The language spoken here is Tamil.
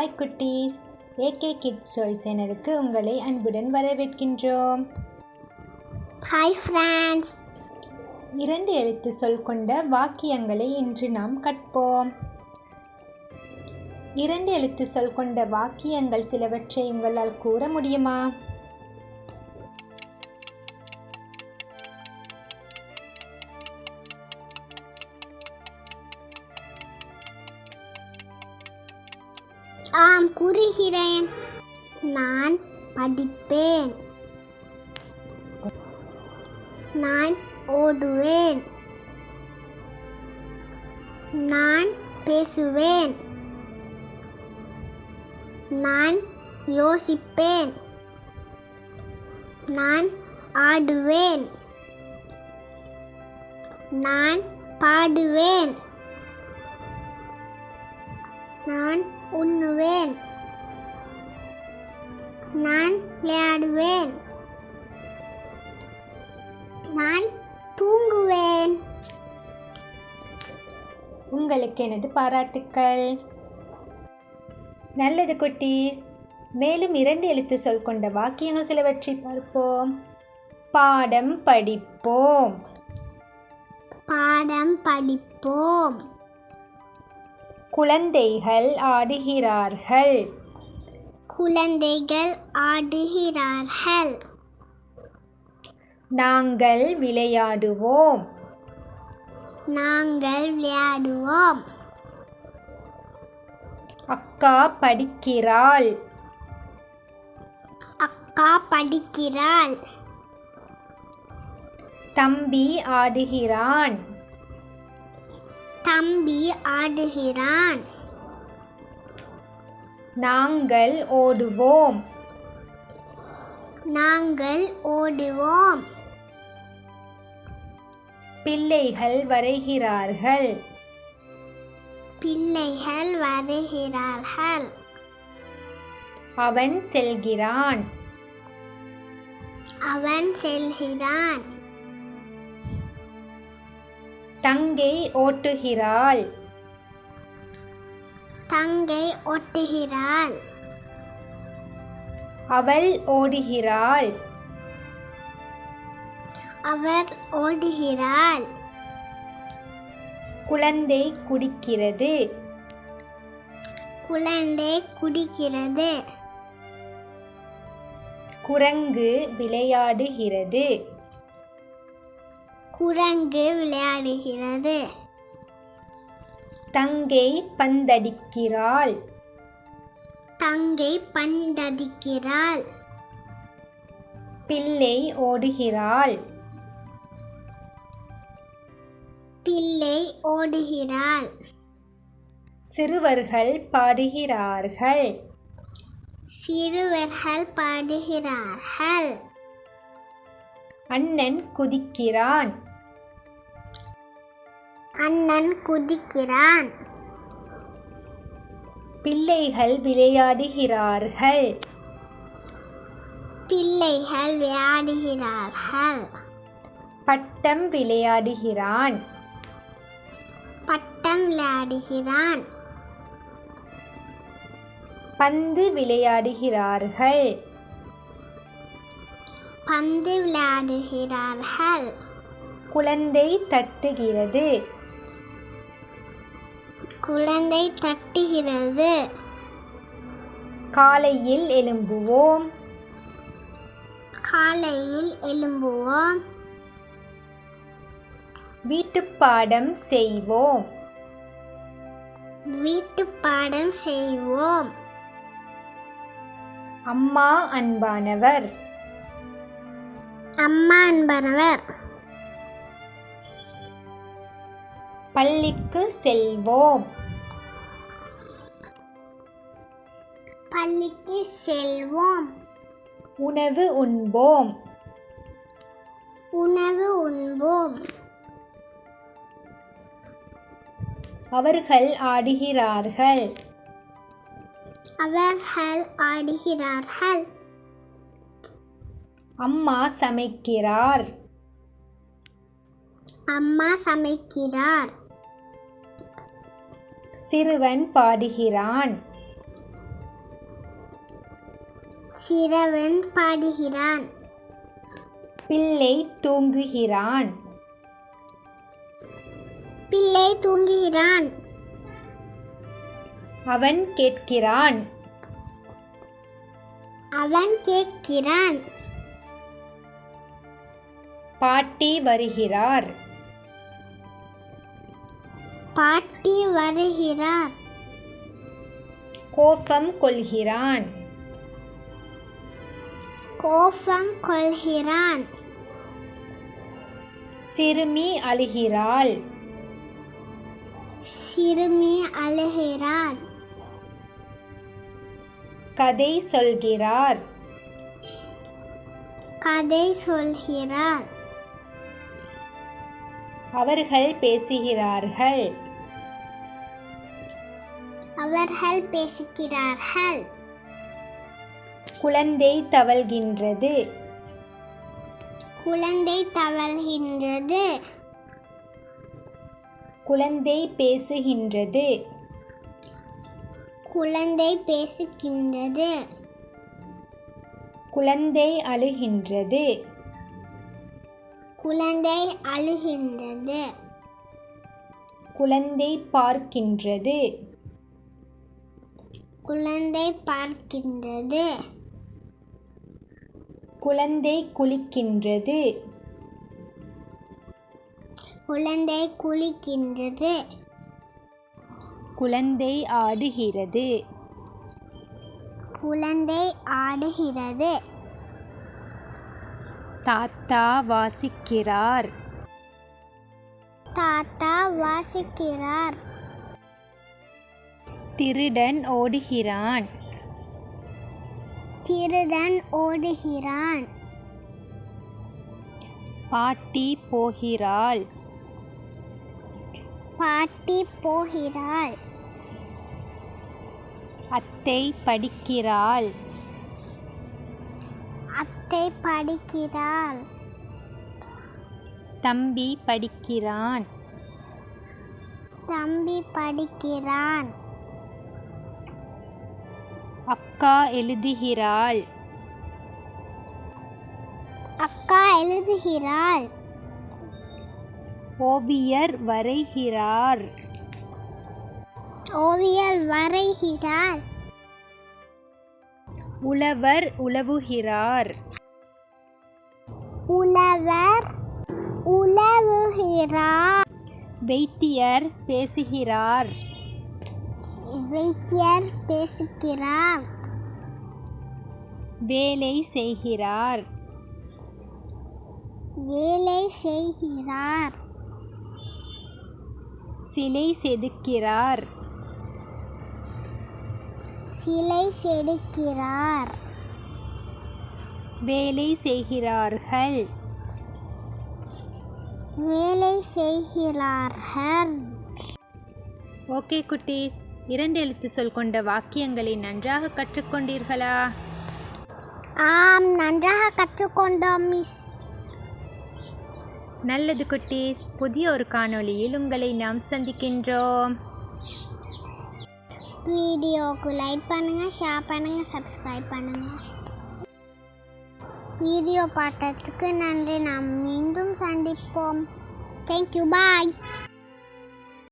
ஹாய் குட்டீஸ், ஏகே கிட்ஸ் ஸ்டோரி சேனலுக்கு உங்களை அன்புடன் வரவேற்கின்றோம். Hi friends. 2 எழுத்து சொல் கொண்ட வாக்கியங்களை இன்று நாம் கற்போம். 2 எழுத்து சொல் கொண்ட வாக்கியங்கள் சிலவற்றை உங்களால் கூற முடியுமா? ஆம், கூறுகிறேன். நான் படிப்பேன். நான் ஓடுவேன். நான் பேசுவேன். நான் யோசிப்பேன். நான் ஆடுவேன். நான் பாடுவேன். நான் உண்ணுவேன். நான் விளையாடுவேன். நான் தூங்குவேன். உங்களுக்கு எனது பாராட்டுக்கள். நல்லது குட்டீஸ். மேலும் 2 எழுத்து சொல் கொண்ட வாக்கியங்கள் சிலவற்றை பார்ப்போம். பாடம் படிப்போம். பாடம் படிப்போம். குழந்தைகள் ஆடுகிறார்கள். குழந்தைகள் ஆடுகிறார்கள். நாங்கள் விளையாடுவோம். நாங்கள் விளையாடுவோம். அக்கா படிக்கிறாள். அக்கா படிக்கிறாள். தம்பி ஆடுகிறான். தம்பி ஆடுகிறான். நாங்கள் ஓடுவோம். நாங்கள் ஓடுவோம். பிள்ளைகள் வரைகிறார்கள். பிள்ளைகள் வருகிறார்கள். அவன் செல்கிறான். அவன் செல்கிறான். தங்கை ஓட்டுகிறாள். தங்கை ஓட்டுகிறாள். அவள் ஓடுகிறாள். அவர் ஓடுகிறாள். குழந்தை குடிக்கிறது. குழந்தை குடிக்கிறது. குரங்கு விளையாடுகிறது. குரங்கு விளையாடுகிறது. தங்கை பந்தடிக்கிறாள். தங்கை பந்தடிக்கிறாள். பிள்ளை ஓடுகிறாள். பிள்ளை ஓடுகிறாள். சிறுவர்கள் பாடுகிறார்கள். சிறுவர்கள் பாடுகிறார்கள். அண்ணன் குதிக்கிறான். அண்ணன் குதிக்கிறான். பிள்ளைகள் விளையாடுகிறார்கள். பிள்ளைகள் விளையாடுகிறார்கள். பட்டம் விளையாடுகிறான். பட்டம் விளையாடுகிறான். பந்து விளையாடுகிறார்கள். பந்து விளையாடுகிறார்கள். குழந்தை தட்டுகிறது. குழந்தை தட்டுகிறது. காலையில் எழும்புவோம். காலையில் எழும்புவோம். வீட்டுப்பாடம் செய்வோம். வீட்டுப்பாடம் செய்வோம். அம்மா அன்பானவர். அம்மா அன்பானவர். பள்ளிக்கு செல்வோம். பள்ளிக்கு செல்வோம். உணவு உண்போம். உணவு உண்போம். அவர்கள் ஆடுகிறார்கள். அவர்கள் ஆடுகிறார்கள். அம்மா சமைக்கிறார். அம்மா சமைக்கிறார். சிறுவன் பாடுகிறான். சிறுவன் பாடுகிறான். பிள்ளை தூங்குகிறான். பிள்ளை தூங்குகிறான். அவன் கேட்கிறான். அவன் கேட்கிறான். பாட்டி வருகிறார். பாட்டி வருகிறார். கோபம் கொள்கிறான். கோபம் கொள்கிறான். சிறுமி அழுகிறாள். சிறுமி அழுகிறாள். கதை சொல்கிறார். கதை சொல்கிறார். அவர்கள் பேசுகிறார்கள். அவர்கள் பேசுகிறார்கள். குழந்தை தவழ்கின்றது. குழந்தை தவழ்கின்றது. குழந்தை பேசுகின்றது. குழந்தை பேசுகின்றது. குழந்தை அழுகின்றது. குழந்தை அழுகின்றது. குழந்தை பார்க்கின்றது. குழந்தை பார்க்கின்றது. குழந்தை குளிக்கின்றது. குழந்தை குளிக்கின்றது. குழந்தை ஆடுகிறது. குழந்தை ஆடுகிறது. தாத்தா வாசிக்கிறார். தாத்தா வாசிக்கிறார். திருடன் ஓடுகிறான். திருடன் ஓடுகிறான். பாட்டி போகிறாள். பாட்டி போகிறாள். அத்தை படிக்கிறாள். அத்தை படிக்கிறாள். தம்பி படிக்கிறான். தம்பி படிக்கிறான். அக்கா எழுதுகிறாள். அக்கா எழுதுகிறாள். ஓவியர் வரைகிறார். ஓவியர் வரைகிறார். உழவர் உழவுகிறார். உழவர் உழவுகிறார். வைத்தியர் பேசுகிறார். வைத்தியர் பேசுகிறார். வேலை செய்கிறார். வேலை செய்கிறார். சிலை செதுக்கிறார். சிலை செதுக்கிறார். வேலை செய்கிறார்கள். வேலை செய்கிறார்கள். ஓகே குட்டீஸ், 2 எழுத்து சொல் கொண்ட வாக்கியங்களை நன்றாக கற்றுக்கொண்டீர்களா? ஆம், நன்றாக கற்றுக்கொண்டோம் மிஸ். நல்லது குட்டீஸ், புதிய ஒரு காணொளியில் உங்களை நாம் சந்திக்கின்றோம். வீடியோக்கு லைக் பண்ணுங்க, ஷேர் பண்ணுங்க, சப்ஸ்கிரைப் பண்ணுங்க. வீடியோ பார்த்ததுக்கு நன்றி. நாம் மீண்டும் சந்திப்போம். தேங்க்யூ, பாய்.